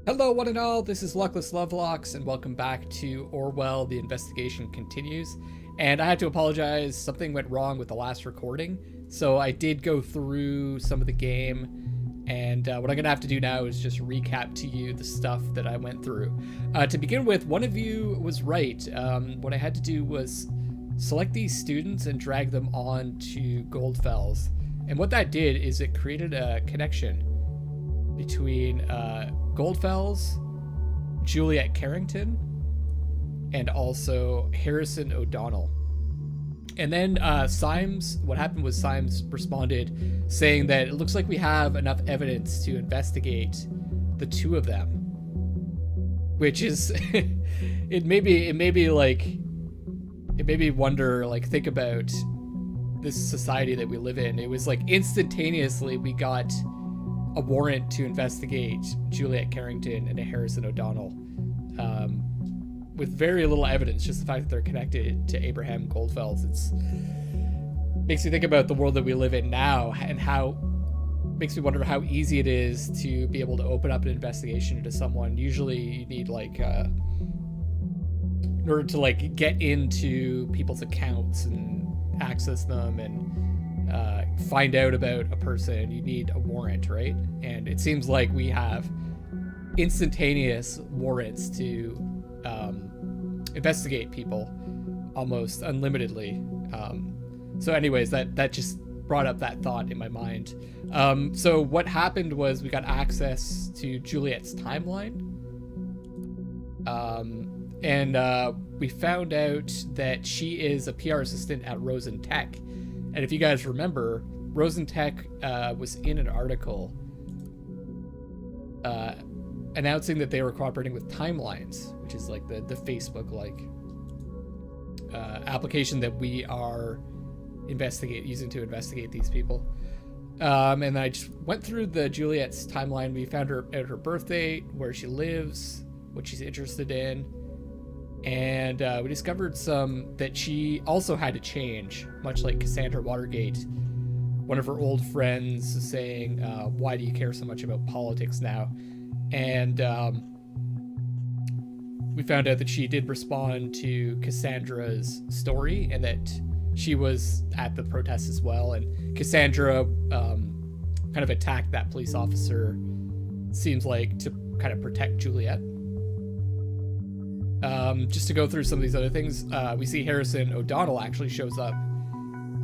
Hello, one and all. This is Luckless Lovelocks, and welcome back to Orwell. The investigation continues. And I have to apologize. Something went wrong with the last recording. So I did go through some of the game. And what I'm going to have to do now is just recap to you the stuff that I went through. To begin with, one of you was right. What I had to do was select these students and drag them on to Goldfels. And what that did is it created a connection between Goldfels, Juliette Carrington, and also Harrison O'Donnell. And then Symes, what happened was Symes responded saying that it looks like we have enough evidence to investigate the two of them, which is it made me wonder, like, think about this society that we live in. It was like instantaneously we got a warrant to investigate Juliette Carrington and Harrison O'Donnell, with very little evidence. Just the fact that they're connected to Abraham Goldfels, it's makes me think about the world that we live in now, and how makes me wonder how easy it is to be able to open up an investigation into someone. Usually, you need in order to get into people's accounts and access them and find out about a person, you need a warrant, right? And it seems like we have instantaneous warrants to investigate people almost unlimitedly. So anyways, that just brought up that thought in my mind. So what happened was we got access to Juliets Timeline. And we found out that she is a PR assistant at Rosen Tech. And if you guys remember, Rosen Tech was in an article announcing that they were cooperating with Timelines, which is like the Facebook application that we are using to investigate these people. And I just went through the Juliet's timeline. We found her at her birthday, where she lives, what she's interested in. And we discovered that she also had to change, much like Cassandra Watergate. One of her old friends saying, why do you care so much about politics now? And we found out that she did respond to Cassandra's story, and that she was at the protest as well. And Cassandra kind of attacked that police officer, seems like, to kind of protect Juliette. Just to go through some of these other things, we see Harrison O'Donnell actually shows up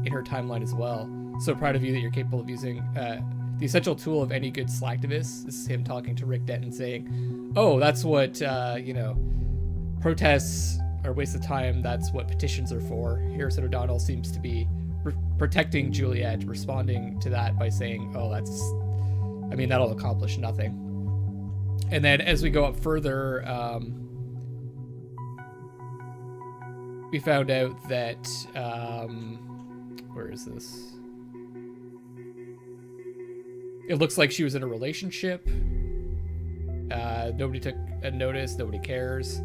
in her timeline as well. So proud of you that you're capable of using the essential tool of any good slacktivist. This is him talking to Rick Denton saying, oh, that's what, protests are a waste of time. That's what petitions are for. Harrison O'Donnell seems to be protecting Juliette, responding to that by saying, oh, that'll accomplish nothing. And then as we go up further, we found out that, where is this? It looks like she was in a relationship. Nobody took a notice. Nobody cares.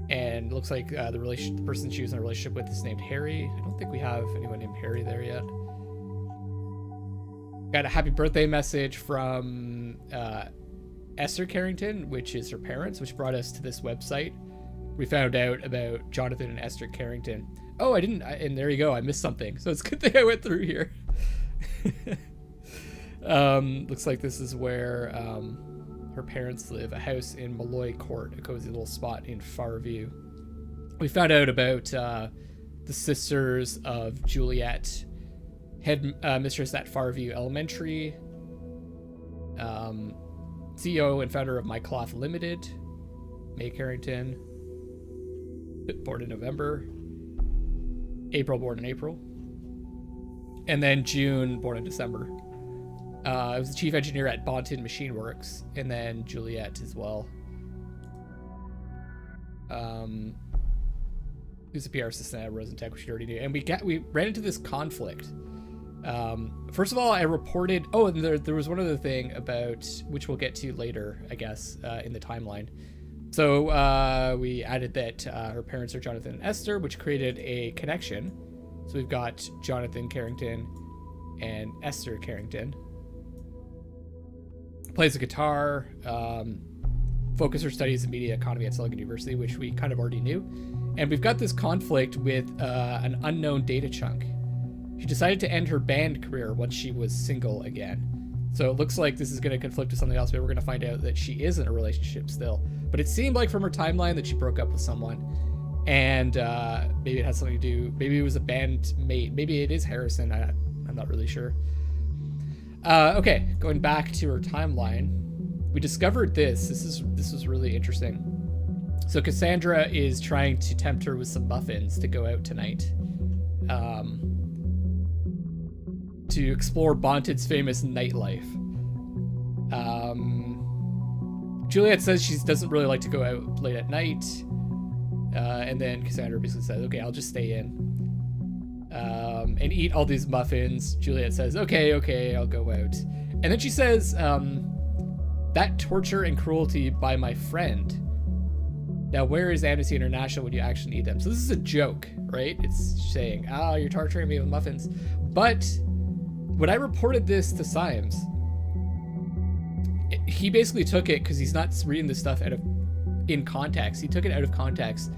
And it looks like the person she was in a relationship with is named Harry. I don't think we have anyone named Harry there yet. Got a happy birthday message from Esther Carrington, which is her parents, which brought us to this website. We found out about Jonathan and Esther Carrington. Oh, and there you go. I missed something. So it's a good thing I went through here. Looks like this is where her parents live, a house in Malloy Court, a cozy little spot in Farview. We found out about the sisters of Juliette, head mistress at Farview Elementary, CEO and founder of My Cloth Limited, May Carrington, born in November, April, born in April, and then June, born in December. I was the chief engineer at Bonton Machine Works, and then Juliette as well. Who's a PR assistant at Rosen Tech, which you already knew. And we ran into this conflict. First of all, I reported. Oh, and there was one other thing about, which we'll get to later, I guess, in the timeline. So we added that her parents are Jonathan and Esther, which created a connection. So we've got Jonathan Carrington and Esther Carrington. plays the guitar, focus her studies in media economy at Silicon University, which we kind of already knew. And we've got this conflict with an unknown data chunk. She decided to end her band career once she was single again. So it looks like this is going to conflict with something else. Maybe we're going to find out that she is in a relationship still. But it seemed like from her timeline that she broke up with someone. And maybe it has something to do... Maybe it was a bandmate. Maybe it is Harrison. I'm not really sure. Okay, going back to her timeline. We discovered this. This was really interesting. So Cassandra is trying to tempt her with some muffins to go out tonight. To explore Bonted's famous nightlife. Juliette says she doesn't really like to go out late at night. And then Cassandra basically says, okay, I'll just stay in. And eat all these muffins. Juliette says, okay, I'll go out. And then she says, that torture and cruelty by my friend. Now, where is Amnesty International when you actually need them? So this is a joke, right? It's saying, you're torturing me with muffins. But when I reported this to Symes, he basically took it, because he's not reading this stuff in context. He took it out of context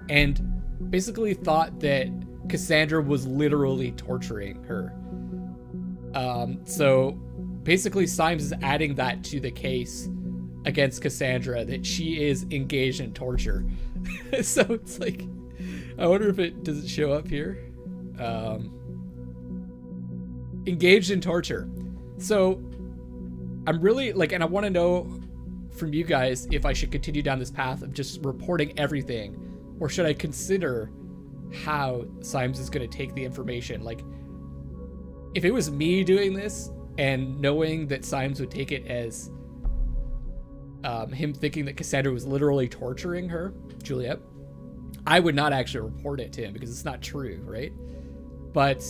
and basically thought that Cassandra was literally torturing her. So basically Symes is adding that to the case against Cassandra, that she is engaged in torture. So it's like, I wonder if does it show up here? Engaged in torture. So I'm really and I want to know from you guys if I should continue down this path of just reporting everything, or should I consider how Symes is going to take the information. Like, if it was me doing this and knowing that Symes would take it as him thinking that Cassandra was literally torturing her, Juliette, I would not actually report it to him because it's not true, right? But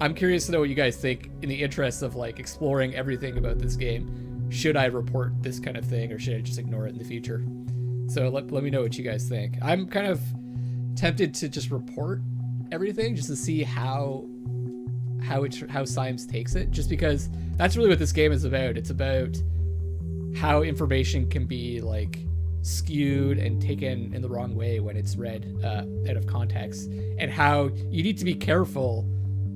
I'm curious to know what you guys think in the interest of exploring everything about this game. Should I report this kind of thing, or should I just ignore it in the future? So let me know what you guys think. I'm kind of tempted to just report everything just to see how Symes takes it, just because that's really what this game is about. It's about how information can be skewed and taken in the wrong way when it's read out of context, and how you need to be careful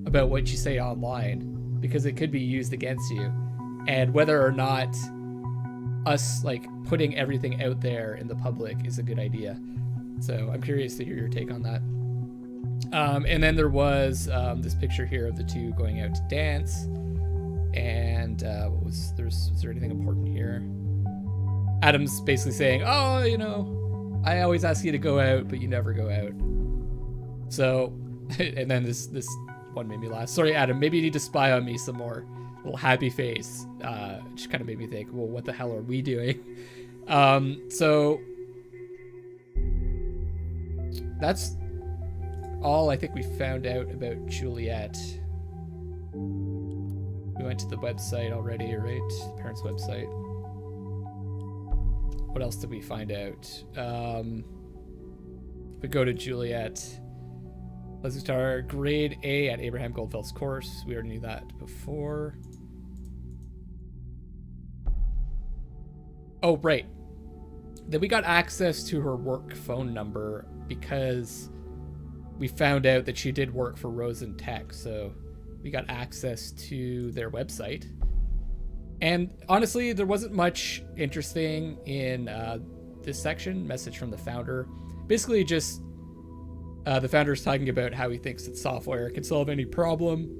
about what you say online because it could be used against you, and whether or not us putting everything out there in the public is a good idea. So I'm curious to hear your take on that. And then there was this picture here of the two going out to dance, and was there anything important here? Adam's basically saying, I always ask you to go out, but you never go out. So, and then this one made me laugh. Sorry, Adam, maybe you need to spy on me some more. Little happy face. Just kind of made me think, well, what the hell are we doing? So that's all I think we found out about Juliette. We went to the website already, right? The parents' website. What else did we find out? We go to Juliette. Let's start grade A at Abraham Goldfels course. We already knew that before. Oh, right. Then we got access to her work phone number because we found out that she did work for Rosen Tech. So we got access to their website. And honestly, there wasn't much interesting in this section. Message from the founder. Basically just the founder's talking about how he thinks that software can solve any problem.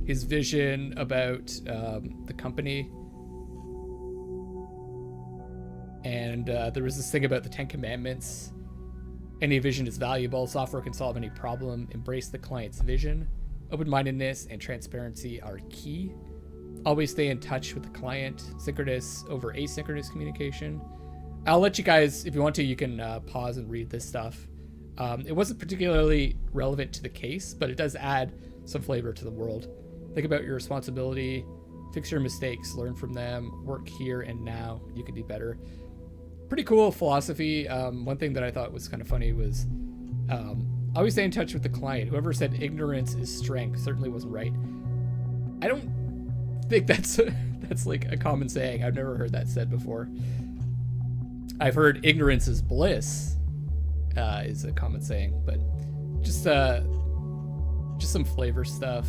His vision about the company. And there was this thing about the 10 Commandments. Any vision is valuable. Software can solve any problem. Embrace the client's vision. Open-mindedness and transparency are key. Always stay in touch with the client. Synchronous over asynchronous communication. I'll let you guys, if you want to, you can pause and read this stuff. It wasn't particularly relevant to the case, but it does add some flavor to the world. Think about your responsibility. Fix your mistakes. Learn from them. Work here and now. You can do better. Pretty cool philosophy. One thing that I thought was kind of funny was always stay in touch with the client. Whoever said ignorance is strength certainly wasn't right. I don't think that's That's like a common saying. I've never heard that said before. I've heard ignorance is bliss is a common saying, but just some flavor stuff.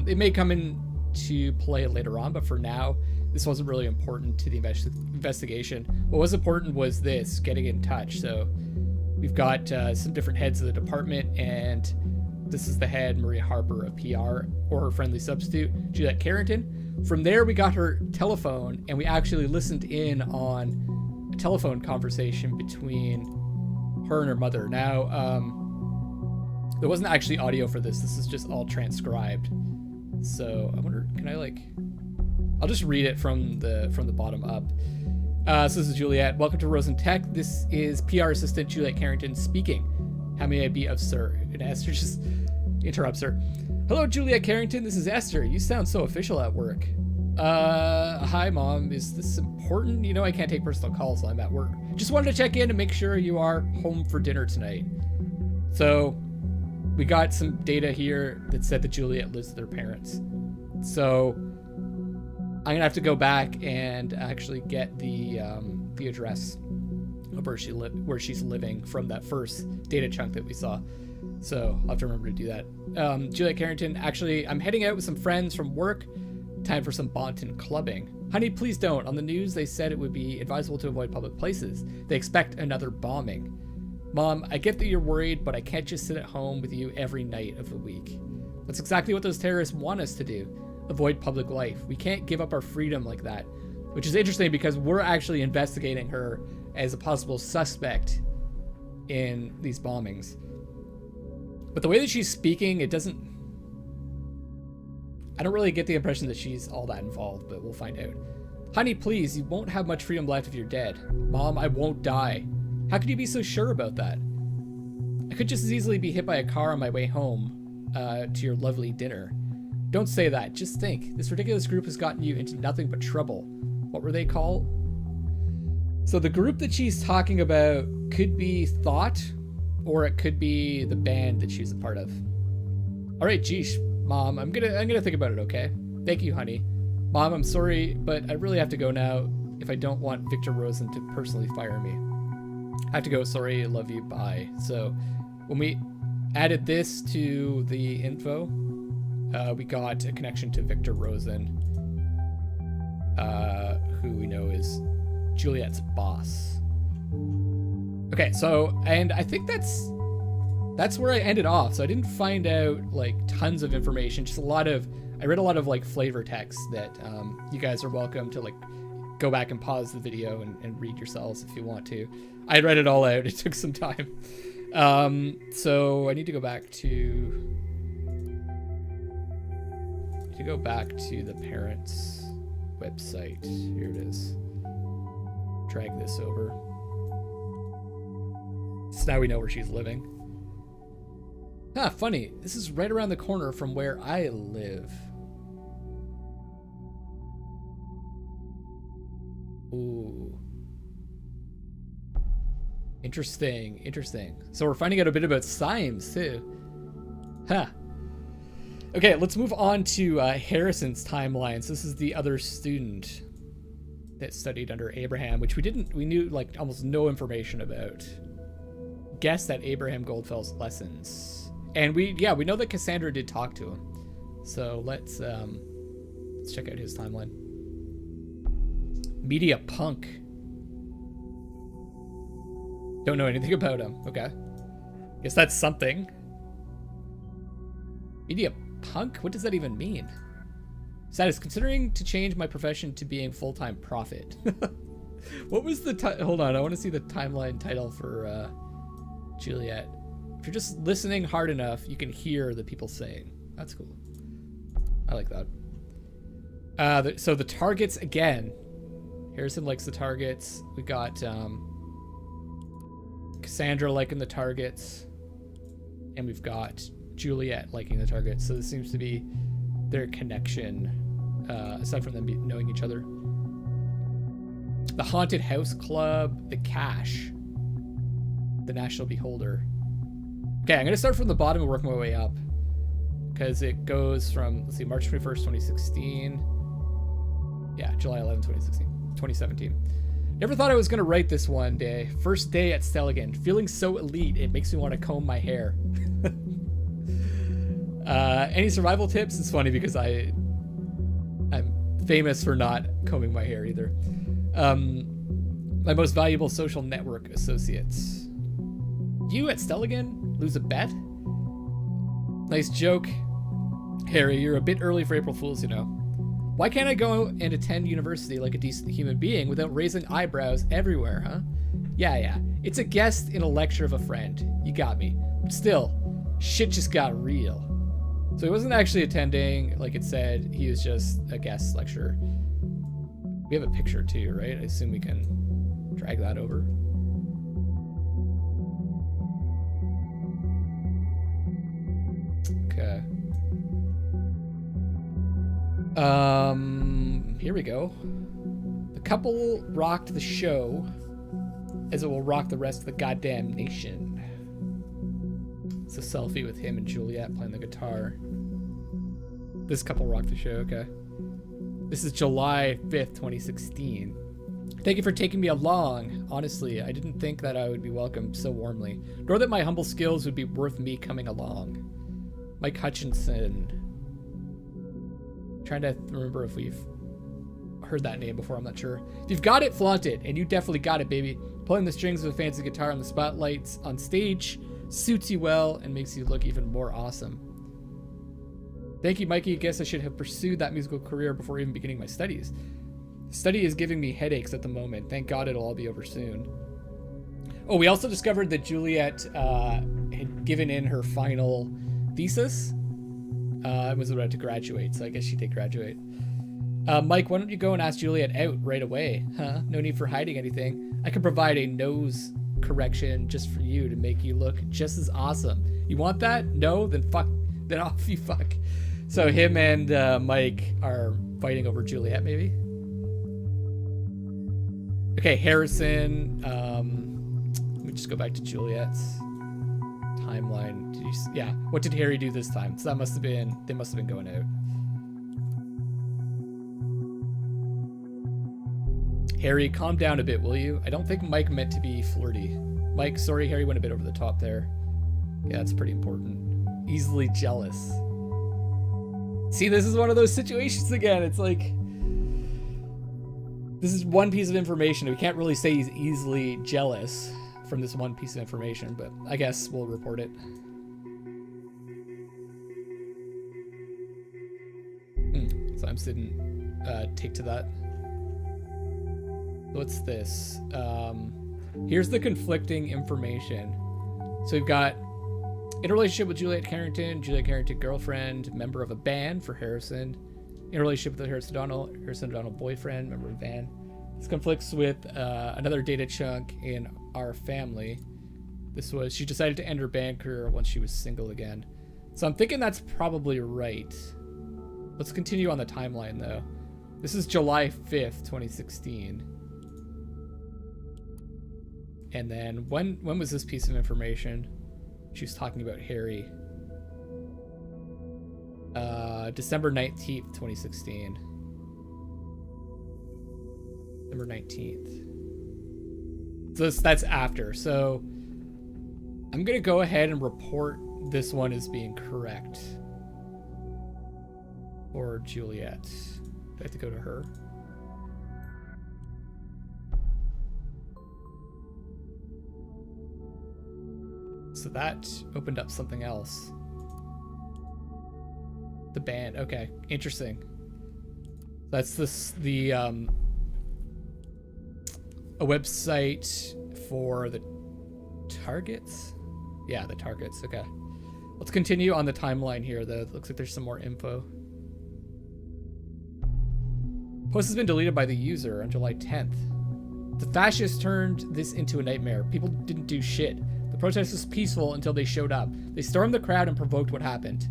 It may come into play later on, but for now, this wasn't really important to the investigation. What was important was this, getting in touch. So we've got some different heads of the department, and this is the head, Maria Harper of PR, or her friendly substitute, Juliette Carrington. From there, we got her telephone, and we actually listened in on a telephone conversation between her and her mother. Now, there wasn't actually audio for this. This is just all transcribed. So I wonder, can I I'll just read it from the bottom up. So this is Juliette. Welcome to Rosen Tech. This is PR assistant Juliette Carrington speaking. How may I be of sir? And Esther just interrupts her. Hello, Juliette Carrington. This is Esther. You sound so official at work. Hi, Mom. Is this important? You know I can't take personal calls while I'm at work. Just wanted to check in and make sure you are home for dinner tonight. So we got some data here that said that Juliette lives with her parents. So I'm gonna have to go back and actually get the address of where she's living from that first data chunk that we saw. So I'll have to remember to do that. Juliette Carrington, actually, I'm heading out with some friends from work. Time for some Bonton clubbing. Honey, please don't. On the news, they said it would be advisable to avoid public places. They expect another bombing. Mom, I get that you're worried, but I can't just sit at home with you every night of the week. That's exactly what those terrorists want us to do. Avoid public life. We can't give up our freedom like that. Which is interesting because we're actually investigating her as a possible suspect in these bombings. But the way that she's speaking, I don't really get the impression that she's all that involved, but we'll find out. Honey, please, you won't have much freedom left if you're dead. Mom, I won't die. How could you be so sure about that? I could just as easily be hit by a car on my way home to your lovely dinner. Don't say that. Just think. This ridiculous group has gotten you into nothing but trouble. What were they called? So the group that she's talking about could be Thought, or it could be the band that she's a part of. All right, geesh, Mom, I'm gonna think about it, okay? Thank you, honey. Mom, I'm sorry, but I really have to go now if I don't want Victor Rosen to personally fire me. I have to go. Sorry, love you, bye. So when we added this to the info, we got a connection to Victor Rosen, who we know is Juliette's boss. Okay, so, and I think that's where I ended off. So I didn't find out like tons of information, just I read a lot of like flavor text that you guys are welcome to like go back and pause the video and read yourselves if you want to. I read it all out. It took some time. So I need to go back to the parents' website. Here it is. Drag this over. So now we know where she's living. Ah, funny. This is right around the corner from where I live. Ooh. Interesting. So we're finding out a bit about Symes, too. Huh. Okay, let's move on to Harrison's timelines. This is the other student that studied under Abraham, which we knew like almost no information about. Guessed at Abraham Goldfels' lessons. And we know that Cassandra did talk to him. So let's check out his timeline. Media punk. Don't know anything about him. Okay. Guess that's something. Media punk? What does that even mean? Status, considering to change my profession to being full-time prophet. What was the hold on, I want to see the timeline title for Juliette. If you're just listening hard enough, you can hear the people saying. That's cool. I like that. So the targets again. Harrison likes the targets. We got Cassandra liking the targets. And we've got Juliette liking the targets. So this seems to be their connection, aside from them knowing each other. The Haunted House Club, the Cache, the National Beholder. Okay, I'm going to start from the bottom and work my way up. Because it goes from, let's see, March 21st, 2016. Yeah, July 11, 2017. Never thought I was going to write this one day. First day at Stelligan. Feeling so elite, it makes me want to comb my hair. Any survival tips? It's funny because I'm famous for not combing my hair either. My most valuable social network associates. You at Stelligan? Lose a bet? Nice joke. Harry, you're a bit early for April Fools, you know. Why can't I go and attend university like a decent human being without raising eyebrows everywhere, huh? Yeah. It's a guest in a lecture of a friend. You got me. But still, shit just got real. So he wasn't actually attending, like it said. He was just a guest lecturer. We have a picture too, right? I assume we can drag that over. Okay. Here we go. The couple rocked the show as it will rock the rest of the goddamn nation. It's a selfie with him and Juliette playing the guitar. This couple rocked the show, okay. This is July 5th, 2016. Thank you for taking me along. Honestly, I didn't think that I would be welcomed so warmly, nor that my humble skills would be worth me coming along. Mike Hutchinson. Trying to remember if we've heard that name before, I'm not sure. If you've got it, flaunt it, and you definitely got it, baby. Playing the strings of a fancy guitar on the spotlights on stage suits you well and makes you look even more awesome. Thank you, Mikey. Guess I should have pursued that musical career before even beginning my studies. Study is giving me headaches at the moment. Thank God it'll all be over soon. Oh, we also discovered that Juliette had given in her final thesis. And was about to graduate, so I guess she did graduate. Mike, why don't you go and ask Juliette out right away? Huh? No need for hiding anything. I can provide a nose correction just for you to make you look just as awesome. You want that? No? Then fuck. Then off you fuck. So him and Mike are fighting over Juliette, maybe? Okay, Harrison. Let me just go back to Juliet's timeline. Yeah, what did Harry do this time? So that must have been, they must have been going out. Harry, calm down a bit, will you? I don't think Mike meant to be flirty. Mike, sorry, Harry went a bit over the top there. Yeah, that's pretty important. Easily jealous. See, this is one of those situations again. It's like, this is one piece of information. We can't really say he's easily jealous from this one piece of information, but I guess we'll report it. Slimes didn't take to that. What's this? Here's the conflicting information. So we've got in a relationship with Juliette Carrington, girlfriend, member of a band for Harrison. In a relationship with Harrison O'Donnell boyfriend, member of a band. This conflicts with another data chunk in our family. This was, she decided to end her band career once she was single again. So I'm thinking that's probably right. Let's continue on the timeline though. This is July 5th, 2016. And then when was this piece of information? She was talking about Harry. December 19th, 2016. December 19th. So that's after. So I'm going to go ahead and report this one as being correct. Or Juliette. Do I have to go to her? So that opened up something else. The band. Okay, interesting. That's the a website for the targets. Yeah, the targets. Okay. Let's continue on the timeline here, though. Looks like there's some more info. Post has been deleted by the user on July 10th. The fascists turned this into a nightmare. People didn't do shit. The protest was peaceful until they showed up. They stormed the crowd and provoked what happened.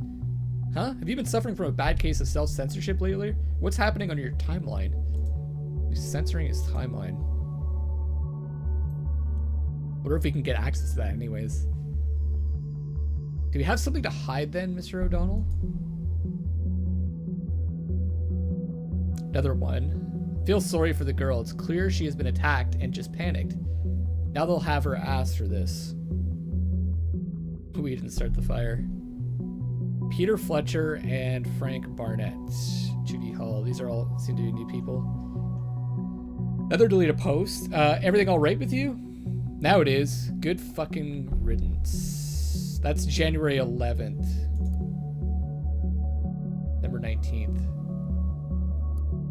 Huh? Have you been suffering from a bad case of self-censorship lately? What's happening on your timeline? He's censoring his timeline. Wonder if we can get access to that anyways. Do we have something to hide then, Mr. O'Donnell? Another one. Feel sorry for the girl. It's clear she has been attacked and just panicked. Now they'll have her ass for this. We didn't start the fire. Peter Fletcher and Frank Barnett. Judy Hall. These are all seem to be new people. Another deleted post. Everything all right with you? Now it is. Good fucking riddance. That's January 11th. December 19th.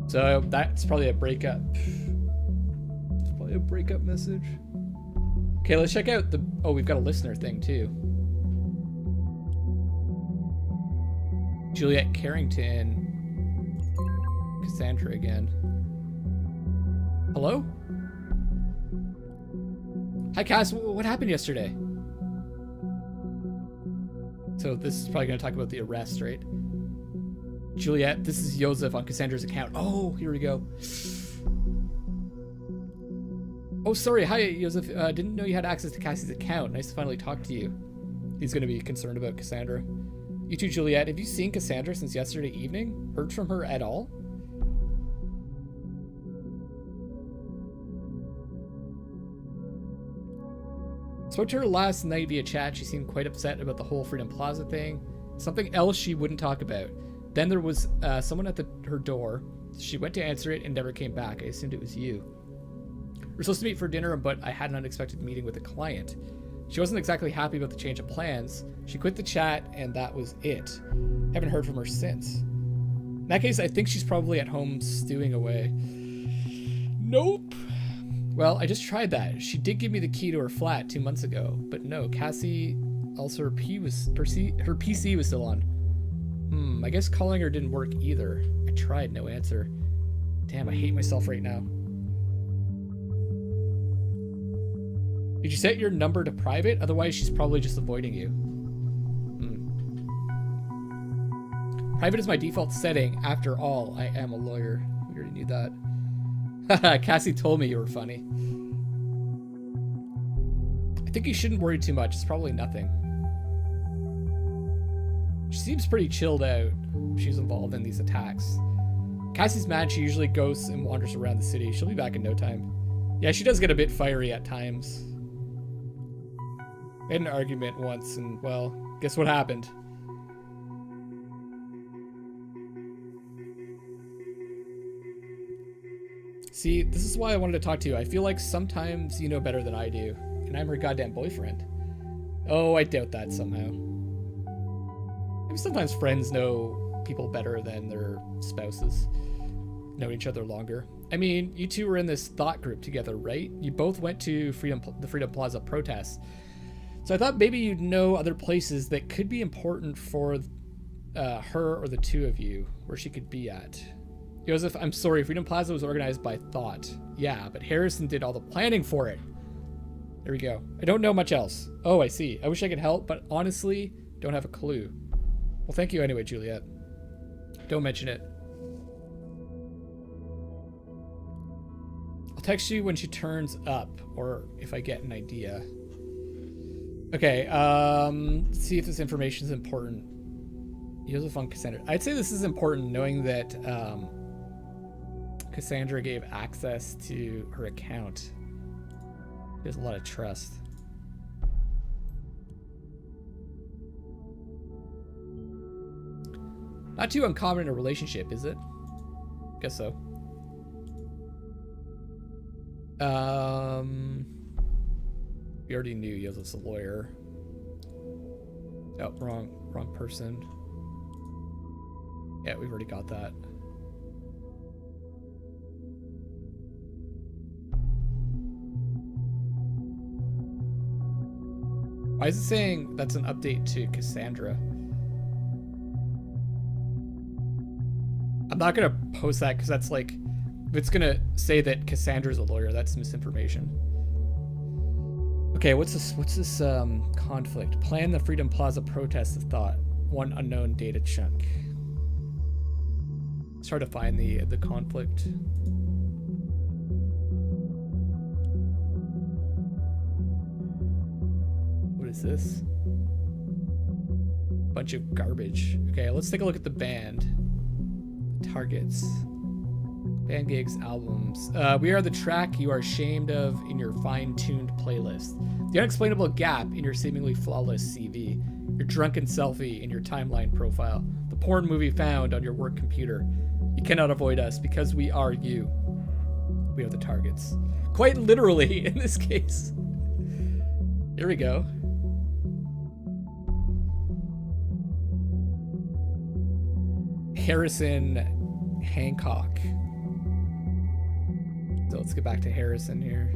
So that's probably a breakup. It's probably a breakup message. Okay, let's check out the... Oh, we've got a listener thing too. Juliette Carrington. Cassandra again. Hello? Hi, Cass. What happened yesterday? So this is probably going to talk about the arrest, right? Juliette, this is Joseph on Cassandra's account. Oh, here we go. Oh, sorry. Hi, Joseph. Didn't know you had access to Cassie's account. Nice to finally talk to you. He's going to be concerned about Cassandra. You too, Juliette. Have you seen Cassandra since yesterday evening? Heard from her at all? Spoke to her last night via chat. She seemed quite upset about the whole Freedom Plaza thing. Something else she wouldn't talk about. Then there was someone at her door. She went to answer it and never came back. I assumed it was you. We're supposed to meet for dinner, but I had an unexpected meeting with a client. She wasn't exactly happy about the change of plans. She quit the chat, and that was it. Haven't heard from her since. In that case, I think she's probably at home stewing away. Nope. Well, I just tried that. She did give me the key to her flat 2 months ago, but no, Cassie, also her PC was still on. I guess calling her didn't work either. I tried, no answer. Damn, I hate myself right now. Did you set your number to private? Otherwise, she's probably just avoiding you. Private is my default setting. After all, I am a lawyer. We already knew that. Cassie told me you were funny. I think you shouldn't worry too much. It's probably nothing. She seems pretty chilled out. She's involved in these attacks. Cassie's mad. She usually goes and wanders around the city. She'll be back in no time. Yeah, she does get a bit fiery at times. We had an argument once, and, well, guess what happened? See, this is why I wanted to talk to you. I feel like sometimes you know better than I do, and I'm her goddamn boyfriend. Oh, I doubt that somehow. Maybe sometimes friends know people better than their spouses. Know each other longer. I mean, you two were in this thought group together, right? You both went to the Freedom Plaza protests. So I thought maybe you'd know other places that could be important for her or the two of you, where she could be at. Joseph, I'm sorry, Freedom Plaza was organized by thought. Yeah, but Harrison did all the planning for it. There we go. I don't know much else. Oh, I see. I wish I could help, but honestly, don't have a clue. Well, thank you anyway, Juliette. Don't mention it. I'll text you when she turns up, or if I get an idea. Okay, let's see if this information is important. Joseph on Cassandra. I'd say this is important, knowing that Cassandra gave access to her account. There's a lot of trust. Not too uncommon in a relationship, is it? Guess so. We already knew Joseph's a lawyer. Oh, wrong person. Yeah, we've already got that. Why is it saying that's an update to Cassandra? I'm not gonna post that because that's like, if it's gonna say that Cassandra's a lawyer, that's misinformation. Okay, what's this conflict? Plan the Freedom Plaza protest of thought. One unknown data chunk. Let's try to find the conflict. What is this? Bunch of garbage. Okay, let's take a look at the band. Targets. Band gigs, albums. We are the track you are ashamed of in your fine-tuned playlist. The unexplainable gap in your seemingly flawless CV. Your drunken selfie in your timeline profile. The porn movie found on your work computer. You cannot avoid us because we are you. We are the targets. Quite literally in this case. Here we go. Harrison Hancock. So let's get back to Harrison here.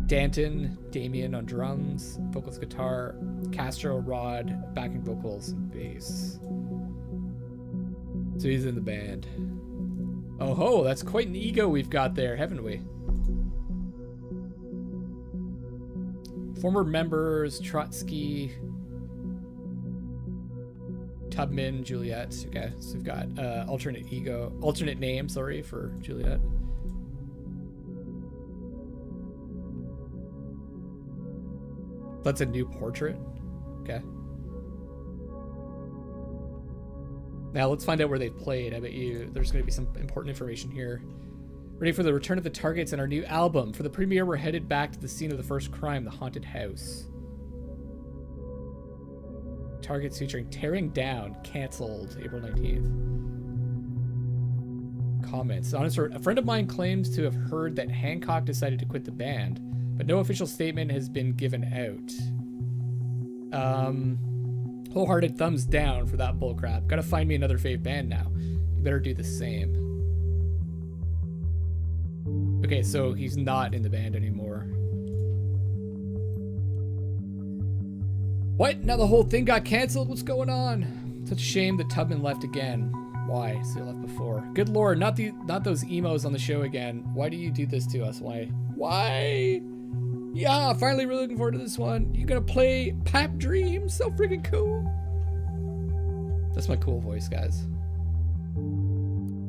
Danton, Damien on drums, vocals, guitar, Castro, Rod, backing vocals, and bass. So he's in the band. Oh ho, that's quite an ego we've got there, haven't we? Former members, Trotsky, Tubman, Juliette. Okay, so we've got alternate name, sorry, for Juliette. That's a new portrait. Okay. Now let's find out where they've played. I bet you there's going to be some important information here. Ready for the return of the targets and our new album. For the premiere, we're headed back to the scene of the first crime, the haunted house. Targets featuring Tearing Down, canceled April 19th. Comments. Honest, a friend of mine claims to have heard that Hancock decided to quit the band, but no official statement has been given out. Wholehearted thumbs down for that bullcrap. Gotta find me another fave band now. You better do the same. Okay, so he's not in the band anymore. What? Now the whole thing got canceled? What's going on? Such a shame that Tubman left again. Why? So he left before. Good lord, not those emos on the show again. Why do you do this to us? Why? Yeah, finally really looking forward to this one. You gonna play Pipe Dream? So freaking cool. That's my cool voice, guys.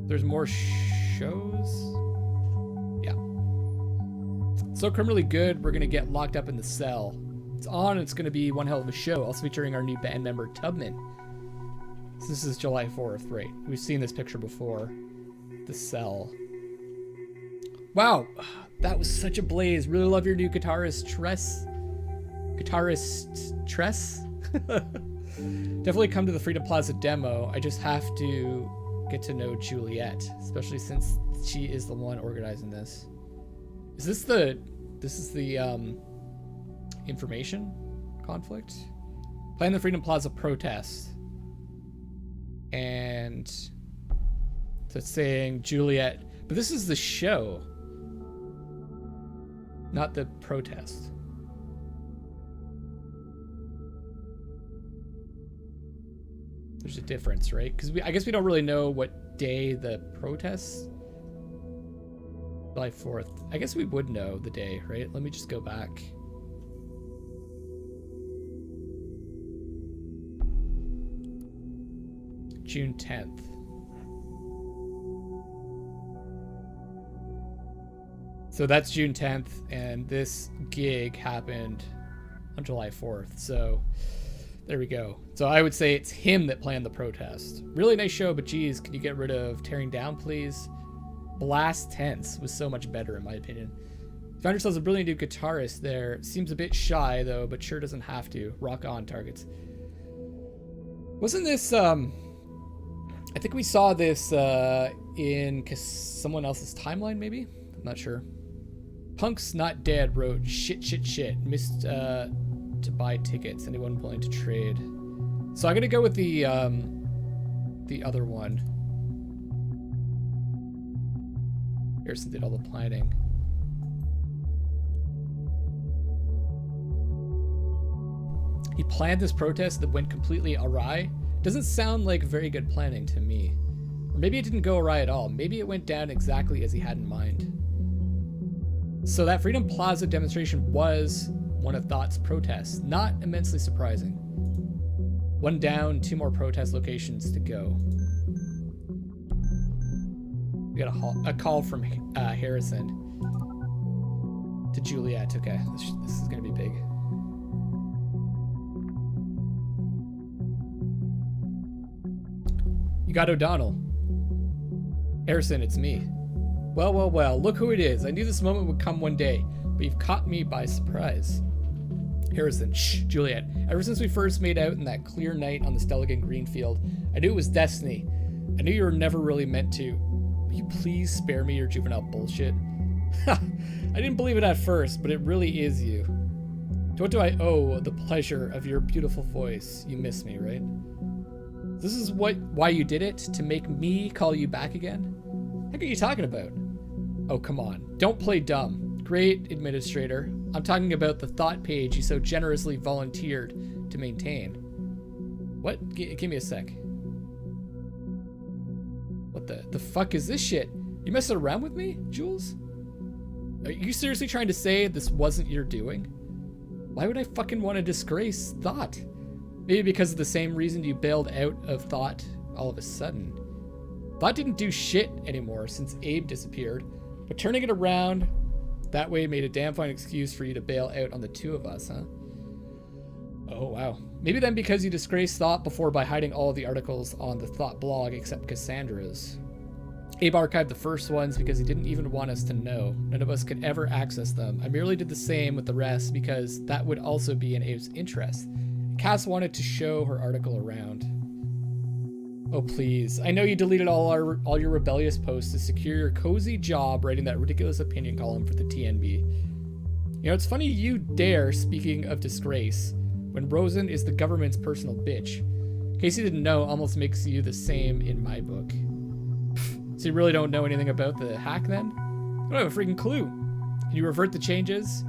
There's more shows? Yeah. So Criminally Good, we're gonna get locked up in the cell. It's on, it's gonna be one hell of a show, also featuring our new band member, Tubman. So this is July 4th, right? We've seen this picture before. The cell. Wow, that was such a blaze. Really love your new guitarist, Tress. Definitely come to the Freedom Plaza demo. I just have to get to know Juliette, especially since she is the one organizing this. Is this the information conflict? Plan the Freedom Plaza protest. And so it's saying Juliette, but this is the show, not the protest. There's a difference, right? Because I guess we don't really know what day the protests. July 4th. I guess we would know the day, right? Let me just go back. June 10th. So that's June 10th, and this gig happened on July 4th. So there we go. So I would say it's him that planned the protest. Really nice show, but geez, can you get rid of Tearing Down, please? Blast Tense was so much better, in my opinion. Found yourselves a brilliant new guitarist there. Seems a bit shy, though, but sure doesn't have to. Rock on, targets. Wasn't this, I think we saw this in someone else's timeline, maybe? I'm not sure. Punk's Not Dead wrote, shit. Missed to buy tickets. Anyone willing to trade? So I'm going to go with the other one. Harrison did all the planning. He planned this protest that went completely awry. Doesn't sound like very good planning to me. Or maybe it didn't go awry at all. Maybe it went down exactly as he had in mind. So that Freedom Plaza demonstration was one of Thought's protests. Not immensely surprising. One down, 2 more protest locations to go. We got a call from Harrison to Juliette. Okay, this is gonna be big. You got O'Donnell. Harrison, it's me. Well, well, well, look who it is. I knew this moment would come one day, but you've caught me by surprise. Harrison, shh, Juliet. Ever since we first made out in that clear night on the Stelligan Greenfield, I knew it was destiny. I knew you were never really meant to. Will you please spare me your juvenile bullshit? Ha! I didn't believe it at first, but it really is you. To what do I owe the pleasure of your beautiful voice? You miss me, right? This is why you did it? To make me call you back again? What are you talking about? Oh, come on. Don't play dumb. Great administrator. I'm talking about the thought page you so generously volunteered to maintain. What? Give me a sec. What the fuck is this shit? You messing around with me, Jules? Are you seriously trying to say this wasn't your doing? Why would I fucking want to disgrace Thought? Maybe because of the same reason you bailed out of Thought all of a sudden. Thought didn't do shit anymore since Abe disappeared, but turning it around that way made a damn fine excuse for you to bail out on the two of us, huh? Oh, wow. Maybe then because you disgraced Thought before by hiding all of the articles on the Thought blog except Cassandra's. Abe archived the first ones because he didn't even want us to know. None of us could ever access them. I merely did the same with the rest because that would also be in Abe's interest. Cass wanted to show her article around. Oh, please. I know you deleted all your rebellious posts to secure your cozy job writing that ridiculous opinion column for the TNB. You know, it's funny you dare, speaking of disgrace, when Rosen is the government's personal bitch. In case you didn't know, almost makes you the same in my book. So you really don't know anything about the hack then? I don't have a freaking clue. Can you revert the changes?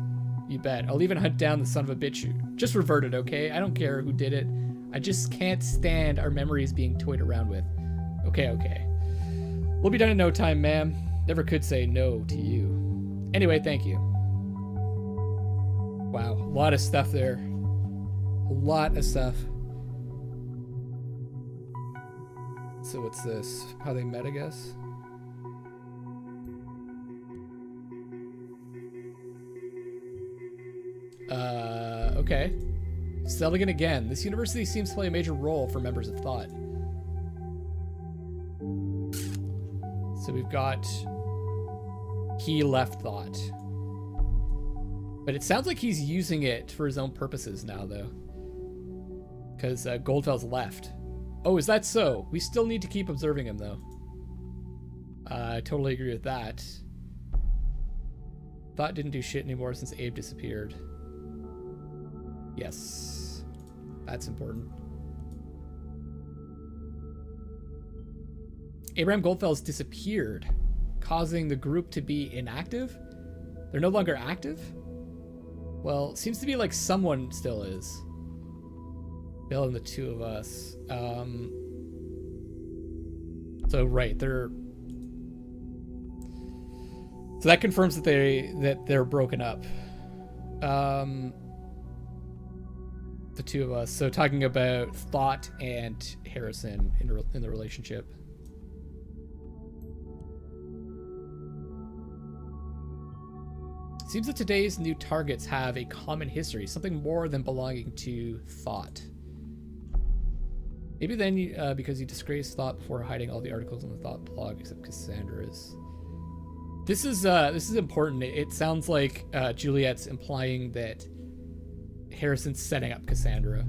You bet. I'll even hunt down the son of a bitch. Just revert it, okay? I don't care who did it. I just can't stand our memories being toyed around with. Okay. We'll be done in no time, ma'am. Never could say no to you. Anyway, thank you. Wow, a lot of stuff there. A lot of stuff. So what's this? How they met, I guess? Okay. Selling again. This university seems to play a major role for members of Thought. So we've got... He left Thought. But it sounds like he's using it for his own purposes now, though. Because Goldfels left. Oh, is that so? We still need to keep observing him, though. I totally agree with that. Thought didn't do shit anymore since Abe disappeared. Yes. That's important. Abraham Goldfels disappeared, causing the group to be inactive? They're no longer active? Well, it seems to be like someone still is. Bill and the two of us. So right, they're... So that confirms that they're broken up. The two of us. So talking about Thought and Harrison in the relationship. Seems that today's new targets have a common history, something more than belonging to Thought. Maybe then because you disgraced Thought before hiding all the articles on the Thought blog except Cassandra's. This is important. It sounds like Juliet's implying that Harrison's setting up Cassandra.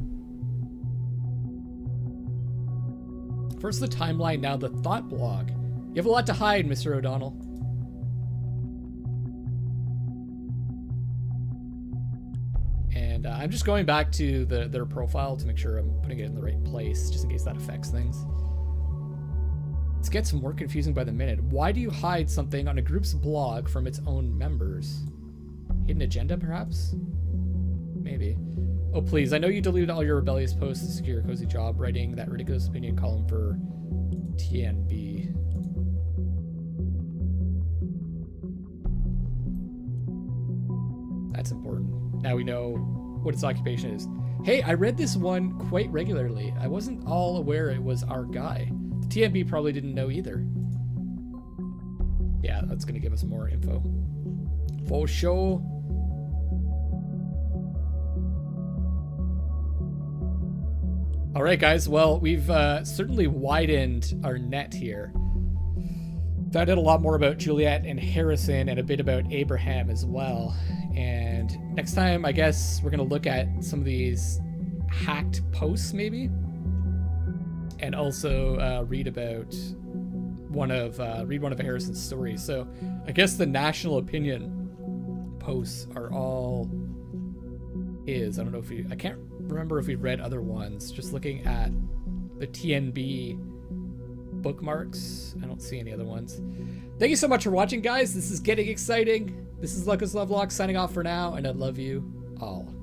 First the timeline, now the Thought blog. You have a lot to hide, Mr. O'Donnell. And I'm just going back to their profile to make sure I'm putting it in the right place, just in case that affects things. This gets more confusing by the minute. Why do you hide something on a group's blog from its own members? Hidden agenda, perhaps? Maybe. Oh, please. I know you deleted all your rebellious posts to secure a cozy job writing that ridiculous opinion column for TNB. That's important. Now we know what its occupation is. Hey, I read this one quite regularly. I wasn't all aware it was our guy. The TNB probably didn't know either. Yeah, that's going to give us more info. For sure. All right, guys. Well, we've certainly widened our net here. Found out a lot more about Juliette and Harrison and a bit about Abraham as well. And next time, I guess we're going to look at some of these hacked posts maybe. And also read about one of Harrison's stories. So I guess the national opinion posts are all his. I don't know if I can't remember if we read other ones. Just looking at the TNB bookmarks, I don't see any other ones. Thank you so much for watching, guys. This is getting exciting. This is Luckless Lovelocks signing off for now, and I love you all.